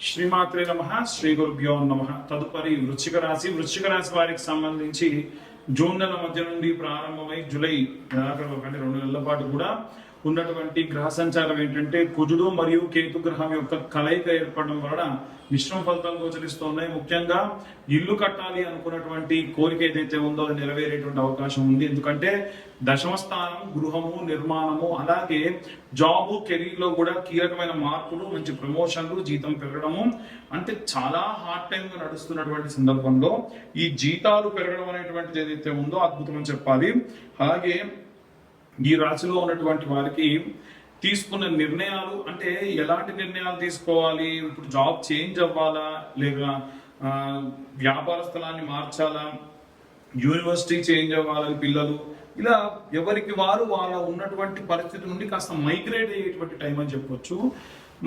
శ్రీమాత్రే నమః శ్రీ గురుభ్యో నమః. తదుపరి వృశ్చిక రాశి వారికి సంబంధించి జూన్ నెల మధ్య నుండి ప్రారంభమై జూలై నెలాఖరు అంటే 2 నెలల పాటు కూడా ఉన్నటువంటి గ్రహ సంచారం ఏంటంటే కుజుడు మరియు కేతు గ్రహం యొక్క కలయిక ఏర్పడడం వలన మిశ్రమ ఫలితాలు గోచరిస్తున్నాయి. ముఖ్యంగా ఇల్లు కట్టాలి అనుకున్నటువంటి కోరిక ఏదైతే ఉందో అది నెరవేరేటువంటి అవకాశం ఉంది. ఎందుకంటే దశమ స్థానం గృహము నిర్మాణము, అలాగే జాబు కెరీర్ లో కూడా కీలకమైన మార్పులు, మంచి ప్రమోషన్లు, జీతం పెరగడము, అంటే చాలా హార్డ్ టైం గా నడుస్తున్నటువంటి సందర్భంలో ఈ జీతాలు పెరగడం అనేటువంటిది ఏదైతే ఉందో అద్భుతం అని చెప్పాలి. అలాగే ఈ రాశిలో ఉన్నటువంటి వారికి తీసుకున్న నిర్ణయాలు, అంటే ఎలాంటి నిర్ణయాలు తీసుకోవాలి, ఇప్పుడు జాబ్ చేంజ్ అవ్వాలా, లేక వ్యాపార స్థలాన్ని మార్చాలా, యూనివర్సిటీ చేంజ్ అవ్వాలి పిల్లలు, ఇలా ఎవరికి వారు వాళ్ళ ఉన్నటువంటి పరిస్థితి నుండి కాస్త మైగ్రేట్ అయ్యేటువంటి టైం అని చెప్పొచ్చు.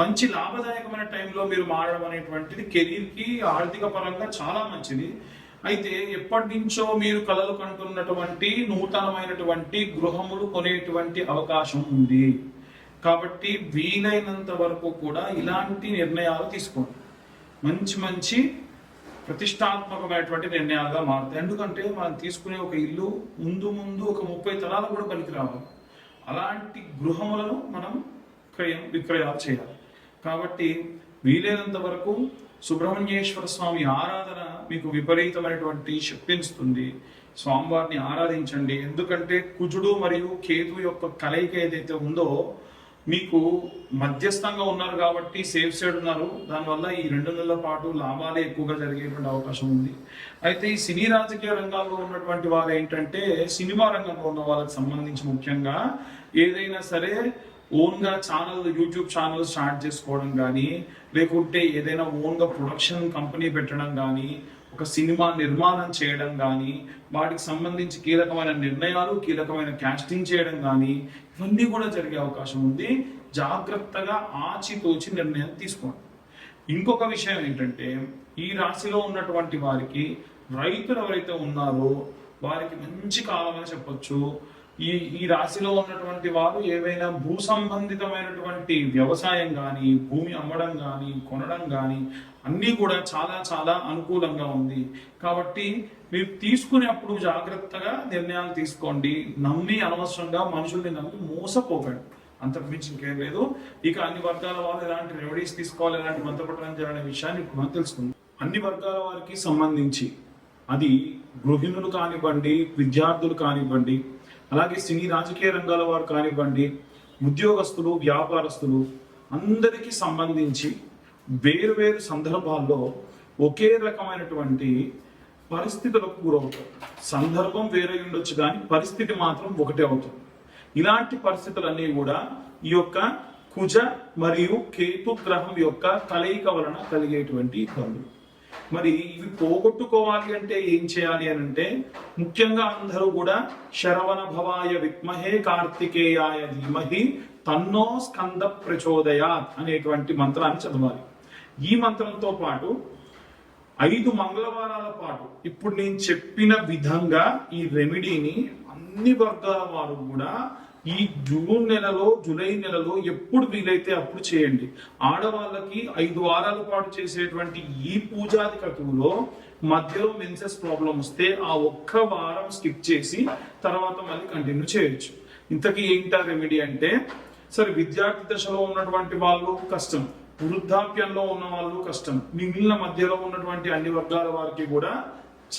మంచి లాభదాయకమైన టైంలో మీరు మారడం అనేటువంటిది కెరీర్కి ఆర్థిక పరంగా చాలా మంచిది. అయితే ఎప్పటి నుంచో మీరు కలలు కంటున్నటువంటి నూతనమైనటువంటి గృహములు కొనేటువంటి అవకాశం ఉంది. కాబట్టి వీలైనంత వరకు కూడా ఇలాంటి నిర్ణయాలు తీసుకోండి. మంచి మంచి ప్రతిష్టాత్మకమైనటువంటి నిర్ణయాలుగా మారుతాయి. ఎందుకంటే మనం తీసుకునే ఒక ఇల్లు ముందు ఒక 30 తరాలు కూడా పనికి రావాలి. అలాంటి గృహములను మనం విక్రయాలు చేయాలి. కాబట్టి వీలైనంత వరకు సుబ్రహ్మణ్యేశ్వర స్వామి ఆరాధన మీకు విపరీతమైనటువంటి శక్తినిస్తుంది. స్వామివారిని ఆరాధించండి. ఎందుకంటే కుజుడు మరియు కేతు యొక్క కలయిక ఏదైతే ఉందో మీకు మధ్యస్థంగా ఉన్నారు కాబట్టి సేఫ్ సైడ్ ఉన్నారు. దానివల్ల ఈ 2 నెలల పాటు లాభాలే ఎక్కువగా జరిగేటువంటి అవకాశం ఉంది. అయితే ఈ సినీ రాజకీయ రంగాల్లో ఉన్నటువంటి వాళ్ళు ఏంటంటే సినిమా రంగంలో ఉన్న వాళ్ళకి సంబంధించి ముఖ్యంగా ఏదైనా సరే ఓన్గా యూట్యూబ్ ఛానల్ స్టార్ట్ చేసుకోవడం కానీ, లేకుంటే ఏదైనా ఓన్గా ప్రొడక్షన్ కంపెనీ పెట్టడం కానీ, ఒక సినిమా నిర్మాణం చేయడం కానీ, వాటికి సంబంధించి కీలకమైన నిర్ణయాలు, కీలకమైన కాస్టింగ్ చేయడం కానీ, ఇవన్నీ కూడా జరిగే అవకాశం ఉంది. జాగ్రత్తగా ఆచితూచి నిర్ణయం తీసుకోండి. ఇంకొక విషయం ఏంటంటే ఈ రాశిలో ఉన్నటువంటి వారికి రైతులు ఎవరైతే ఉన్నారో వారికి మంచి కాలం అని చెప్పొచ్చు. ఈ రాశిలో ఉన్నటువంటి వారు ఏవైనా భూ సంబంధితమైనటువంటి వ్యవసాయం కానీ, భూమి అమ్మడం కానీ, కొనడం కానీ అన్నీ కూడా చాలా చాలా అనుకూలంగా ఉంది. కాబట్టి మీరు తీసుకునేప్పుడు జాగ్రత్తగా నిర్ణయాలు తీసుకోండి. నమ్మి అనవసరంగా మనుషుల్ని నమ్మి మోసపోకండి. అంతకుమించి ఇంకేం లేదు. ఇక అన్ని వర్గాల వాళ్ళు ఎలాంటి రెమెడీస్ తీసుకోవాలి, ఎలాంటి మంత్రపఠనం చేయాలనే విషయాన్ని ఇప్పుడు మనం తెలుసుకుందాం. అన్ని వర్గాల వారికి సంబంధించి అది గృహిణులు కానివ్వండి, విద్యార్థులు కానివ్వండి, అలాగే సినీ రాజకీయ రంగాల వారు కానివ్వండి, ఉద్యోగస్తులు, వ్యాపారస్తులు అందరికీ సంబంధించి వేరు సందర్భాల్లో ఒకే రకమైనటువంటి పరిస్థితులకు గురవుతారు. సందర్భం వేరే ఉండొచ్చు కానీ పరిస్థితి మాత్రం ఒకటే అవుతుంది. ఇలాంటి పరిస్థితులన్నీ కూడా ఈ యొక్క కుజ మరియు కేతు గ్రహం యొక్క కలయిక వలన కలిగేటువంటి ఇబ్బందులు. మరి ఇవి పోగొట్టుకోవాలి అంటే ఏం చేయాలి అని అంటే ముఖ్యంగా అందరూ కూడా శరవణ భవాయ విద్మహే కార్తికేయాయ ధీమహి తన్నో స్కంద ప్రచోదయాత్ అనేటువంటి మంత్రాన్ని చదవాలి. ఈ మంత్రంతో పాటు 5 మంగళవారాల పాటు ఇప్పుడు నేను చెప్పిన విధంగా ఈ రెమెడీని అన్ని వర్గాల వారు కూడా ఈ జూలై నెలలో ఎప్పుడు వీలైతే అప్పుడు చేయండి. ఆడవాళ్ళకి 5 వారాల పాటు చేసేటువంటి ఈ పూజాది క్రతువులో మధ్యలో మెన్సెస్ ప్రాబ్లం వస్తే ఆ ఒక్క వారం స్కిప్ చేసి తర్వాత మళ్ళీ కంటిన్యూ చేయొచ్చు. ఇంతకీ ఏంటా రెమెడీ అంటే, సరే విద్యార్థి దశలో ఉన్నటువంటి వాళ్ళు కష్టం, వృద్ధాప్యంలో ఉన్న వాళ్ళు కష్టం, మిగిలిన మధ్యలో ఉన్నటువంటి అన్ని వర్గాల వారికి కూడా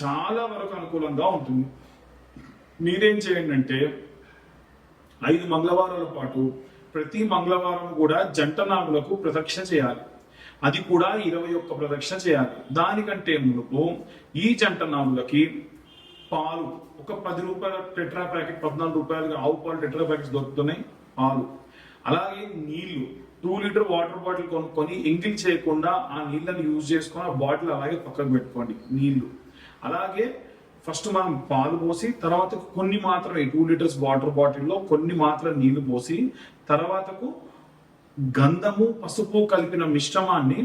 చాలా వరకు అనుకూలంగా ఉంటుంది. మీరేం చేయండి అంటే 5 మంగళవారాల పాటు ప్రతి మంగళవారం కూడా జంట నాగులకు ప్రదక్షిణ చేయాలి. అది కూడా 21 ప్రదక్షిణ చేయాలి. దానికంటే మునుపు ఈ జంట నాగులకి పాలు, ఒక 10 రూపాయల టెట్రా ప్యాకెట్, 14 రూపాయలుగా ఆవు పాలు టెట్రా ప్యాకెట్స్ దొరుకుతున్నాయి, పాలు, అలాగే నీళ్లు 2 లీటర్ వాటర్ బాటిల్ కొనుక్కొని ఎంగిల్ చేయకుండా ఆ నీళ్ళని యూజ్ చేసుకొని ఆ బాటిల్ అలాగే పక్కకు పెట్టుకోండి. నీళ్లు అలాగే ఫస్ట్ మనం పాలు పోసి తర్వాత కొన్ని మాత్రమే 2 లీటర్స్ వాటర్ బాటిల్లో కొన్ని మాత్రం నీళ్లు పోసి తర్వాతకు గంధము, పసుపు కలిపిన మిశ్రమాన్ని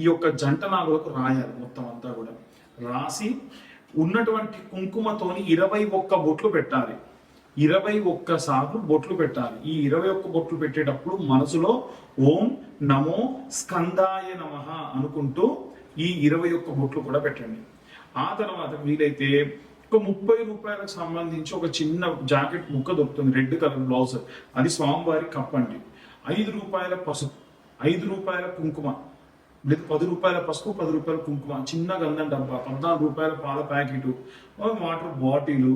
ఈ యొక్క జంట నాగులకు రాయాలి. మొత్తం అంతా కూడా రాసి ఉన్నటువంటి కుంకుమతోని 21 బొట్లు పెట్టాలి. 21 సార్లు బొట్లు పెట్టాలి. ఈ 21 బొట్లు పెట్టేటప్పుడు మనసులో ఓం నమో స్కందాయ నమః అనుకుంటూ ఈ 21 బొట్లు కూడా పెట్టండి. ఆ తర్వాత వీలైతే ఒక 30 రూపాయలకు సంబంధించి ఒక చిన్న జాకెట్ ముక్క దొరుకుతుంది, రెడ్ కలర్ బ్లౌజ్, అది స్వామివారికి కప్పండి. 5 రూపాయల పసుపు, 5 రూపాయల కుంకుమ, లేదు 10 రూపాయల పసుపు, 10 రూపాయల కుంకుమ, చిన్న గంధం డబ్బా, 14 రూపాయల పాల ప్యాకెట్, వాటర్ బాటిల్,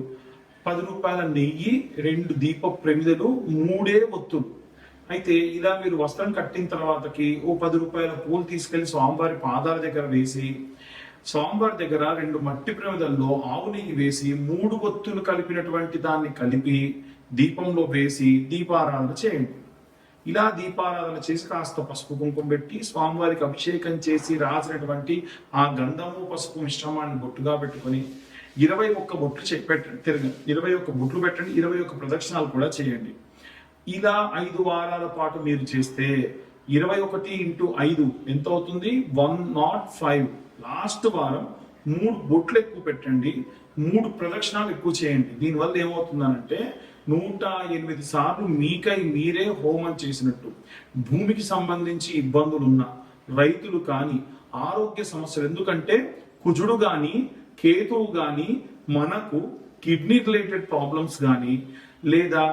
10 రూపాయల నెయ్యి, 2 దీప ప్రమిదలు, 3 ఒత్తులు. అయితే ఇలా మీరు వస్త్రం కట్టిన తర్వాతకి ఓ 10 రూపాయల పూలు తీసుకెళ్లి స్వామివారి పాదాల దగ్గర వేసి, స్వామివారి దగ్గర 2 మట్టి ప్రమిదల్లో ఆవు నెయ్యి వేసి 3 ఒత్తులు కలిపినటువంటి దాన్ని కలిపి దీపంలో వేసి దీపారాధన చేయండి. ఇలా దీపారాధన చేసి కాస్త పసుపు కుంకుమ పెట్టి స్వామివారికి అభిషేకం చేసి రాసినటువంటి ఆ గంధము పసుపు మిశ్రమాన్ని బొట్టుగా పెట్టుకొని 21 బొట్లు పెట్టండి. 21 బొట్లు పెట్టండి, 21 ప్రదక్షిణాలు కూడా చేయండి. ఇలా 5 వారాల పాటు మీరు చేస్తే 21 × 5 ఎంత అవుతుంది? 105. లాస్ట్ వారం 3 బొట్లు ఎక్కువ పెట్టండి, 3 ప్రదక్షిణాలు ఎక్కువ చేయండి. దీనివల్ల ఏమవుతుందనంటే 108 సార్లు మీకై మీరే హోమం చేసినట్టు. భూమికి సంబంధించి ఇబ్బందులున్న రైతులు కానీ, ఆరోగ్య సమస్యలు, ఎందుకంటే కుజుడు కానీ కేతువు కానీ మనకు కిడ్నీ రిలేటెడ్ ప్రాబ్లమ్స్ కానీ, లేదా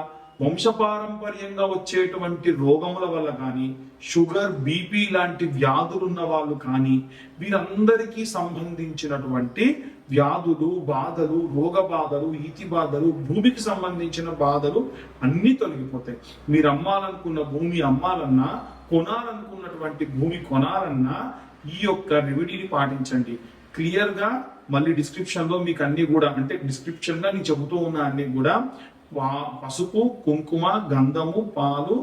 వంశపారంపర్యంగా వచ్చేటువంటి రోగముల వల్ల కానీ, షుగర్ బీపీ లాంటి వ్యాధులున్న వాళ్ళు కానీ, వీరందరికీ సంబంధించినటువంటి వ్యాధులు, బాధలు, రోగ బాధలు, ఈతి బాధలు, భూమికి సంబంధించిన బాధలు అన్నీ తొలగిపోతాయి. మీరు అమ్మాలనుకున్న భూమి అమ్మాలన్నా, కొనాలనుకున్నటువంటి భూమి కొనాలన్నా ఈ యొక్క రెమెడీని పాటించండి. క్లియర్ గా మళ్ళీ డిస్క్రిప్షన్ లో మీకు అన్ని కూడా, అంటే డిస్క్రిప్షన్ గా నేను చెబుతూ ఉన్న అన్ని కూడా పసుపు, కుంకుమ, గంధము, పాలు,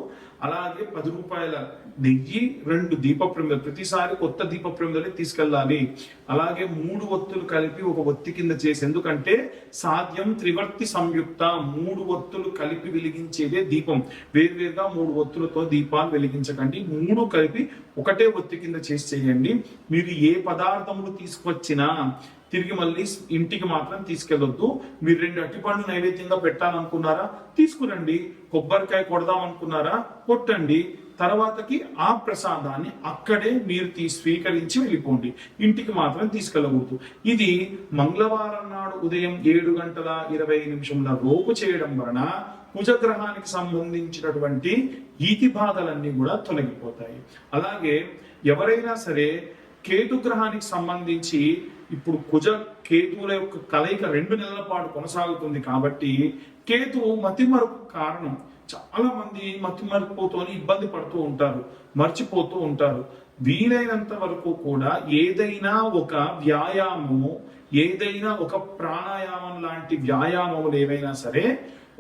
అలాగే 10 రూపాయల నెయ్యి, 2 దీప ప్రమిదలు, ప్రతిసారి కొత్త దీప ప్రమిదలే తీసుకెళ్ళాలి. అలాగే 3 ఒత్తులు కలిపి ఒక ఒత్తి కింద చేసి, ఎందుకంటే సాధ్యం త్రివర్తి సంయుక్త, 3 ఒత్తులు కలిపి వెలిగించేదే దీపం. వేర్వేరుగా 3 ఒత్తులతో దీపాలు వెలిగించకండి, 3 కలిపి ఒకటే ఒత్తి కింద చేసి చేయండి. మీరు ఏ పదార్థములు తీసుకొచ్చినా తిరిగి మళ్ళీ ఇంటికి మాత్రం తీసుకెళ్ళొద్దు. మీరు 2 అట్టిపండ్లు నైవేద్యంగా పెట్టాలనుకున్నారా తీసుకురండి, కొబ్బరికాయ కొడదాం అనుకున్నారా కొట్టండి, తర్వాతకి ఆ ప్రసాదాన్ని అక్కడే మీరు స్వీకరించి వెళ్ళిపోండి, ఇంటికి మాత్రం తీసుకెళ్ళకూడదు. ఇది మంగళవారం నాడు ఉదయం 7:20 లోపు చేయడం వలన కుజగ్రహానికి సంబంధించినటువంటి ఈతి బాధలన్నీ కూడా తొలగిపోతాయి. అలాగే ఎవరైనా సరే కేతుగ్రహానికి సంబంధించి, ఇప్పుడు కుజ కేతువుల యొక్క కలయిక 2 నెలల పాటు కొనసాగుతుంది కాబట్టి కేతువు మతిమరుపు కారణం. చాలా మంది మతిమరుపుతో ఇబ్బంది పడుతూ ఉంటారు, మర్చిపోతూ ఉంటారు. వీలైనంత వరకు కూడా ఏదైనా ఒక వ్యాయామము, ఏదైనా ఒక ప్రాణాయామం లాంటి వ్యాయామములు ఏవైనా సరే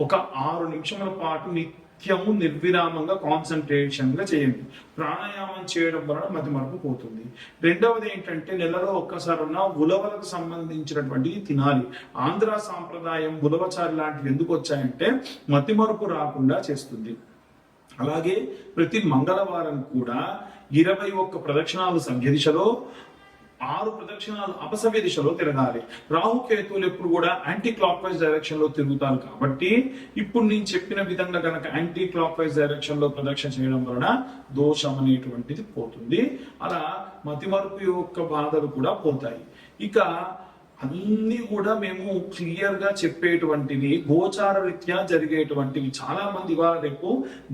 ఒక 6 నిమిషముల పాటు నిత్యము నిర్విరామంగా కాన్సన్ట్రేషన్ గా చేయండి. ప్రాణాయామం చేయడం వలన మతిమరుపు పోతుంది. రెండవది ఏంటంటే నెలలో ఒక్కసారన్నా ఉలవలకు సంబంధించినటువంటి తినాలి. ఆంధ్ర సాంప్రదాయం ఉలవచారి లాంటివి ఎందుకు వచ్చాయంటే మతిమరుపు రాకుండా చేస్తుంది. అలాగే ప్రతి మంగళవారం కూడా 21 ప్రదక్షిణాలు సవ్య దిశలో, 6 ప్రదక్షిణాలు అపసవ్య దిశలో తిరగాలి. రాహుకేతువులు ఎప్పుడు కూడా యాంటీ క్లాక్ వైజ్ డైరెక్షన్ లో తిరుగుతారు కాబట్టి ఇప్పుడు నేను చెప్పిన విధంగా గనక యాంటీ క్లాక్ వైజ్ డైరెక్షన్ లో ప్రదక్షిణ చేయడం వలన దోషం అనేటువంటిది పోతుంది. అలా మతిమరుపు యొక్క బాధలు కూడా పోతాయి. ఇక అన్ని కూడా మేము క్లియర్ గా చెప్పేటువంటివి గోచార రీత్యా జరిగేటువంటివి. చాలా మంది రేపు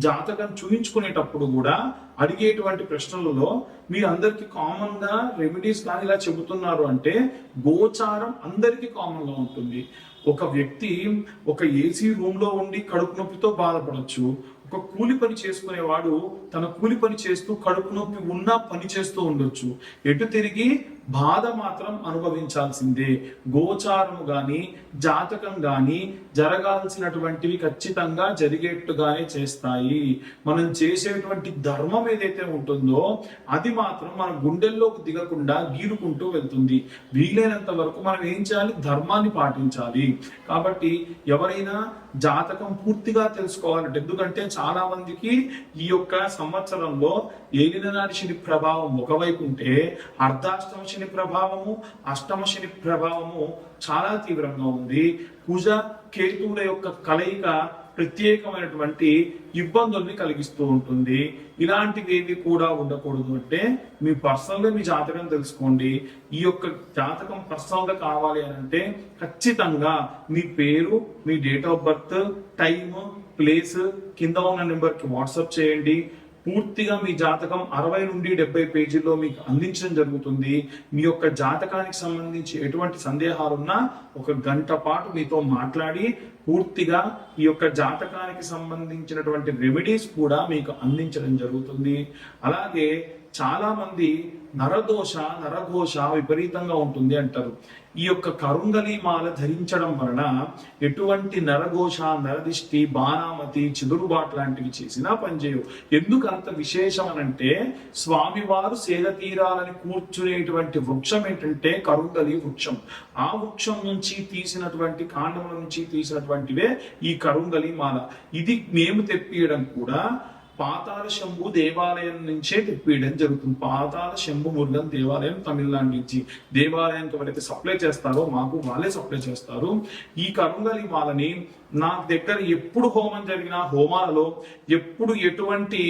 జాతకం చూయించుకునేటప్పుడు కూడా అడిగేటువంటి ప్రశ్నలలో మీరు అందరికి కామన్ గా రెమెడీస్ కానీ ఇలా చెబుతున్నారు అంటే గోచారం అందరికి కామన్ గా ఉంటుంది. ఒక వ్యక్తి ఒక ఏసీ రూమ్ లో ఉండి కడుపు నొప్పితో బాధపడచ్చు. ఒక కూలి పని చేసుకునేవాడు తన కూలి పని చేస్తూ కడుపు నొప్పి ఉన్నా పని చేస్తూ ఉండొచ్చు. ఎటు తిరిగి బాధ మాత్రం అనుభవించాల్సిందే. గోచారము గాని జాతకం గాని జరగాల్సినటువంటివి ఖచ్చితంగా జరిగేట్టుగానే చేస్తాయి. మనం చేసేటువంటి ధర్మం ఏదైతే ఉంటుందో అది మాత్రం మన గుండెల్లోకి దిగకుండా గీరుకుంటూ వెళ్తుంది. వీలైనంత వరకు మనం ఏం చేయాలి? ధర్మాన్ని పాటించాలి. కాబట్టి ఎవరైనా జాతకం పూర్తిగా తెలుసుకోవాలంటే, ఎందుకంటే చాలా మందికి ఈ యొక్క సంవత్సరంలో ఏలినాటి శని ప్రభావం ఒకవైపు ఉంటే అర్ధాష్టమ శని ప్రభావము, అష్టమ శని ప్రభావము చాలా తీవ్రంగా ఉంది. కుజ కేతువుల యొక్క కలయిక ప్రత్యేకమైనటువంటి ఇబ్బందుల్ని కలిగిస్తూ ఉంటుంది. ఇలాంటివి ఏవి కూడా ఉండకూడదు అంటే మీ పర్సనల్ గా మీ జాతకం తెలుసుకోండి. ఈ యొక్క జాతకం పర్సనల్ గా కావాలి అని అంటే ఖచ్చితంగా మీ పేరు, మీ date of birth, time, place కింద ఉన్న నెంబర్ కి వాట్సాప్ చేయండి. పూర్తిగా మీ జాతకం 60 నుండి 70 పేజీల్లో మీకు అందించడం జరుగుతుంది. మీ యొక్క జాతకానికి సంబంధించి ఎటువంటి సందేహాలున్నా 1 గంట పాటు మీతో మాట్లాడి పూర్తిగా ఈ యొక్క జాతకానికి సంబంధించినటువంటి రెమెడీస్ కూడా మీకు అందించడం జరుగుతుంది. అలాగే చాలా మంది నరఘోష విపరీతంగా ఉంటుంది అంటారు. ఈ యొక్క కరుంగలి మాల ధరించడం వలన ఎటువంటి నరఘోష, నరదిష్టి, బాణామతి, చిదురుబాటు లాంటివి చేసినా పనిచేయవు. ఎందుకు అంత విశేషం అనంటే స్వామివారు సేద తీరాలని కూర్చునేటువంటి వృక్షం ఏంటంటే కరుంగలి వృక్షం. ఆ వృక్షం నుంచి తీసినటువంటి కాండముల నుంచి తీసినటువంటివే ఈ కరుంగలి మాల. ఇది మేము తెప్పియడం కూడా పాతాళ శంభు దేవాలయం నుంచే తెప్పియడం జరుగుతుంది. పాతాళ శంభు మురుగన్ దేవాలయం తమిళనాడు నుంచి దేవాలయానికి ఎవరైతే సప్లై చేస్తారో మాకు వాళ్ళే సప్లై చేస్తారు. ఈ కరుంగలి మాలని నా దగ్గర ఎప్పుడు హోమం జరిగినా హోమాలలో, ఎప్పుడు ఎటువంటి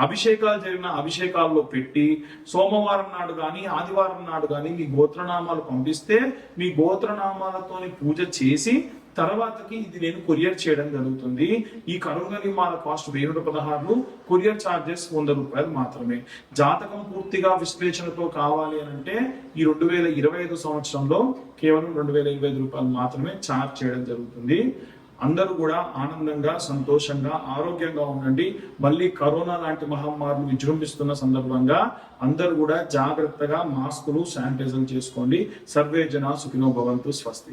అభిషేకాలు జరిగిన అభిషేకాల్లో పెట్టి సోమవారం నాడు కానీ ఆదివారం నాడు కానీ మీ గోత్రనామాలు పంపిస్తే మీ గోత్రనామాలతోని పూజ చేసి తర్వాతకి ఇది నేను కొరియర్ చేయడం జరుగుతుంది. ఈ కరుంగలి మాల కాస్ట్ 1016, కొరియర్ ఛార్జెస్ 100 రూపాయలు మాత్రమే. జాతకం పూర్తిగా విశ్లేషణతో కావాలి అని అంటే ఈ 2025 సంవత్సరంలో కేవలం 2025 రూపాయలు మాత్రమే ఛార్జ్ చేయడం జరుగుతుంది. అందరూ కూడా ఆనందంగా, సంతోషంగా, ఆరోగ్యంగా ఉండండి. మళ్ళీ కరోనా లాంటి మహమ్మారులు విజృంభిస్తున్న సందర్భంగా అందరూ కూడా జాగ్రత్తగా మాస్కులు, శానిటైజర్ చేసుకోండి. సర్వే జన సుఖినో భవంతు. స్వస్తి.